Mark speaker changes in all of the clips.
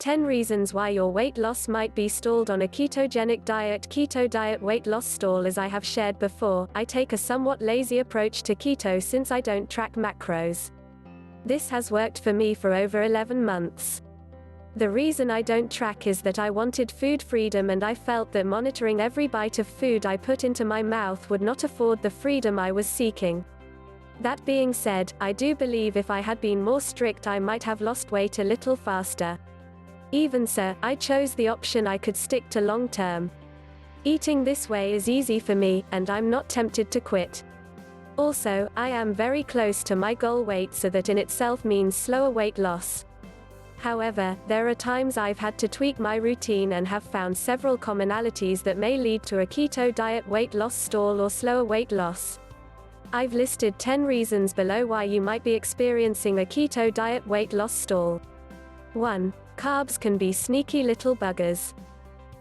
Speaker 1: 10 reasons why your weight loss might be stalled on a ketogenic diet. Keto diet weight loss stall. As I have shared before, I take a somewhat lazy approach to keto since I don't track macros. This has worked for me for over 11 months. The reason I don't track is that I wanted food freedom, and I felt that monitoring every bite of food I put into my mouth would not afford the freedom I was seeking. That being said, I do believe if I had been more strict I might have lost weight a little faster. Even so, I chose the option I could stick to long term. Eating this way is easy for me, and I'm not tempted to quit. Also, I am very close to my goal weight, so that in itself means slower weight loss. However, there are times I've had to tweak my routine and have found several commonalities that may lead to a keto diet weight loss stall or slower weight loss. I've listed 10 reasons below why you might be experiencing a keto diet weight loss stall. 1. Carbs can be sneaky little buggers.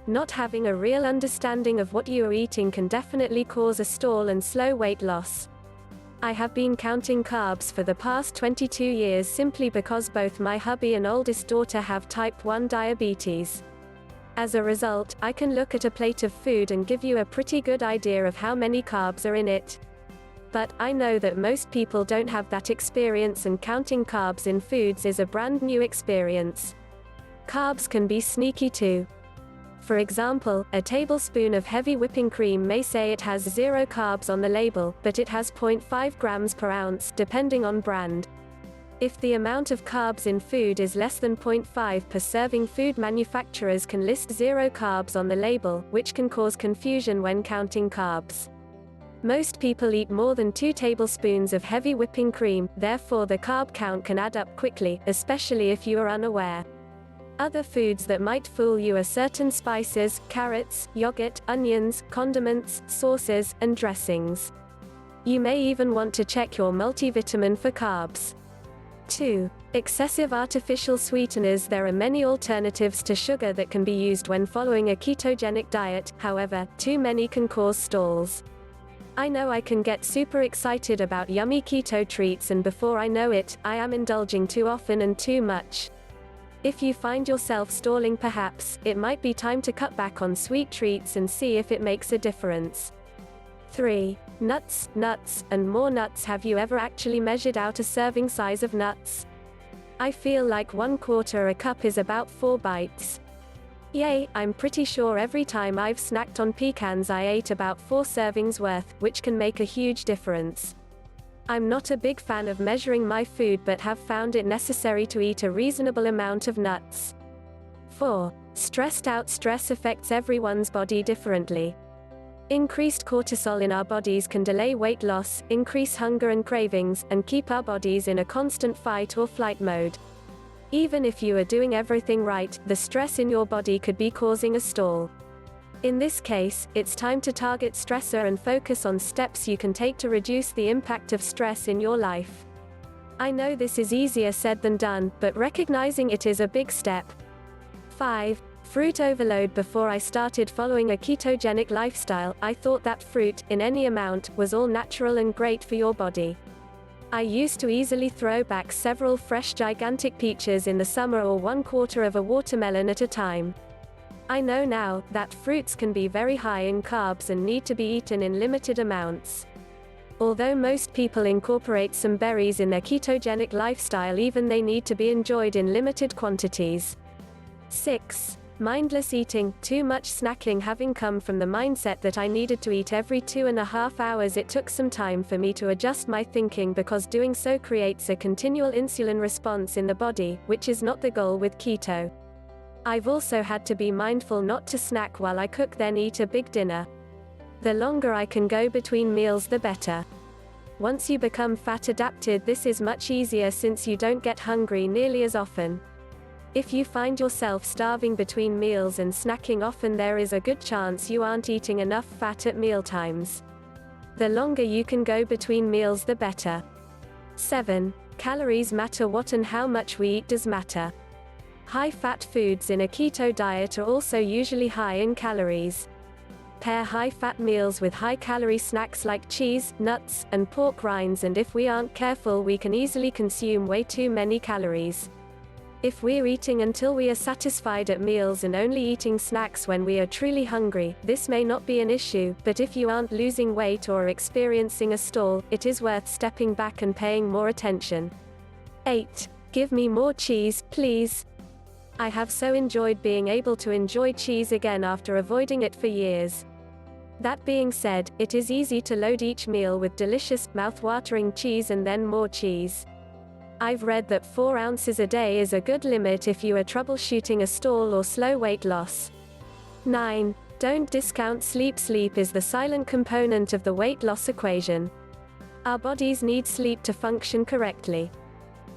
Speaker 1: Not having a real understanding of what you are eating can definitely cause a stall and slow weight loss. I have been counting carbs for the past 22 years simply because both my hubby and oldest daughter have type 1 diabetes. As a result, I can look at a plate of food and give you a pretty good idea of how many carbs are in it. But I know that most people don't have that experience, and counting carbs in foods is a brand new experience. Carbs can be sneaky too. For example, a tablespoon of heavy whipping cream may say it has 0 carbs on the label, but it has 0.5 grams per ounce, depending on brand. If the amount of carbs in food is less than 0.5 per serving, food manufacturers can list 0 carbs on the label, which can cause confusion when counting carbs. Most people eat more than 2 tablespoons of heavy whipping cream, therefore the carb count can add up quickly, especially if you are unaware. Other foods that might fool you are certain spices, carrots, yogurt, onions, condiments, sauces, and dressings. You may even want to check your multivitamin for carbs. 2. Excessive artificial sweeteners. There are many alternatives to sugar that can be used when following a ketogenic diet, however, too many can cause stalls. I know I can get super excited about yummy keto treats, and before I know it, I am indulging too often and too much. If you find yourself stalling, perhaps it might be time to cut back on sweet treats and see if it makes a difference. 3. Nuts, and more nuts. Have you ever actually measured out a serving size of nuts? I feel like 1/4 a cup is about 4 bites. Yay, I'm pretty sure every time I've snacked on pecans I ate about 4 servings worth, which can make a huge difference. I'm not a big fan of measuring my food, but have found it necessary to eat a reasonable amount of nuts. 4. Stressed out. Stress affects everyone's body differently. Increased cortisol in our bodies can delay weight loss, increase hunger and cravings, and keep our bodies in a constant fight or flight mode. Even if you are doing everything right, the stress in your body could be causing a stall. In this case, it's time to target stressor and focus on steps you can take to reduce the impact of stress in your life. I know this is easier said than done, but recognizing it is a big step. 5. Fruit overload. Before I started following a ketogenic lifestyle, I thought that fruit, in any amount, was all natural and great for your body. I used to easily throw back several fresh gigantic peaches in the summer, or 1/4 of a watermelon at a time. I know now that fruits can be very high in carbs and need to be eaten in limited amounts. Although most people incorporate some berries in their ketogenic lifestyle, even they need to be enjoyed in limited quantities. 6. Mindless eating. Too much snacking. Having come from the mindset that I needed to eat every 2.5 hours, it took some time for me to adjust my thinking, because doing so creates a continual insulin response in the body, which is not the goal with keto. I've also had to be mindful not to snack while I cook then eat a big dinner. The longer I can go between meals, the better. Once you become fat adapted, this is much easier since you don't get hungry nearly as often. If you find yourself starving between meals and snacking often, there is a good chance you aren't eating enough fat at mealtimes. The longer you can go between meals, the better. 7. Calories matter. What and how much we eat does matter. High-fat foods in a keto diet are also usually high in calories. Pair high-fat meals with high-calorie snacks like cheese, nuts, and pork rinds, and if we aren't careful, we can easily consume way too many calories. If we're eating until we are satisfied at meals and only eating snacks when we are truly hungry, this may not be an issue, but if you aren't losing weight or experiencing a stall, it is worth stepping back and paying more attention. 8. Give me more cheese, please. I have so enjoyed being able to enjoy cheese again after avoiding it for years. That being said, it is easy to load each meal with delicious, mouth-watering cheese and then more cheese. I've read that 4 ounces a day is a good limit if you are troubleshooting a stall or slow weight loss. 9. Don't discount sleep. Sleep is the silent component of the weight loss equation. Our bodies need sleep to function correctly.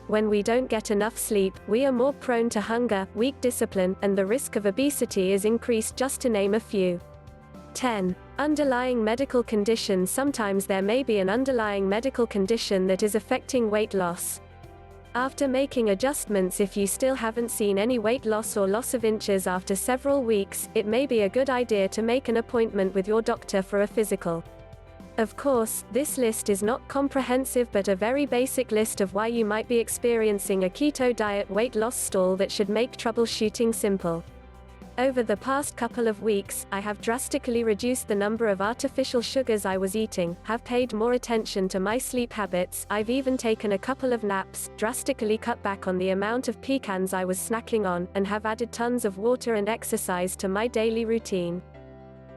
Speaker 1: When we don't get enough sleep, we are more prone to hunger, weak discipline, and the risk of obesity is increased, just to name a few. 10. Underlying medical condition. Sometimes there may be an underlying medical condition that is affecting weight loss. After making adjustments, if you still haven't seen any weight loss or loss of inches after several weeks, it may be a good idea to make an appointment with your doctor for a physical. Of course, this list is not comprehensive but a very basic list of why you might be experiencing a keto diet weight loss stall that should make troubleshooting simple. Over the past couple of weeks, I have drastically reduced the number of artificial sugars I was eating, have paid more attention to my sleep habits, I've even taken a couple of naps, drastically cut back on the amount of pecans I was snacking on, and have added tons of water and exercise to my daily routine.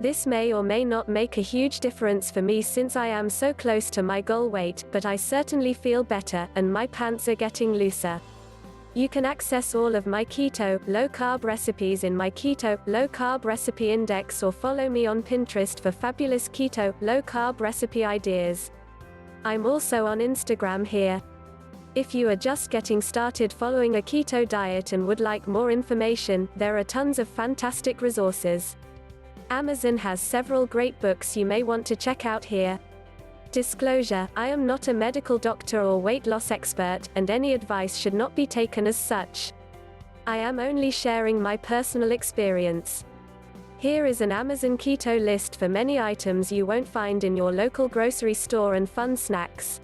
Speaker 1: This may or may not make a huge difference for me since I am so close to my goal weight, but I certainly feel better, and my pants are getting looser. You can access all of my keto, low-carb recipes in my keto, low-carb recipe index, or follow me on Pinterest for fabulous keto, low-carb recipe ideas. I'm also on Instagram here. If you are just getting started following a keto diet and would like more information, there are tons of fantastic resources. Amazon has several great books you may want to check out here. Disclosure: I am not a medical doctor or weight loss expert, and any advice should not be taken as such. I am only sharing my personal experience. Here is an Amazon keto list for many items you won't find in your local grocery store and fun snacks.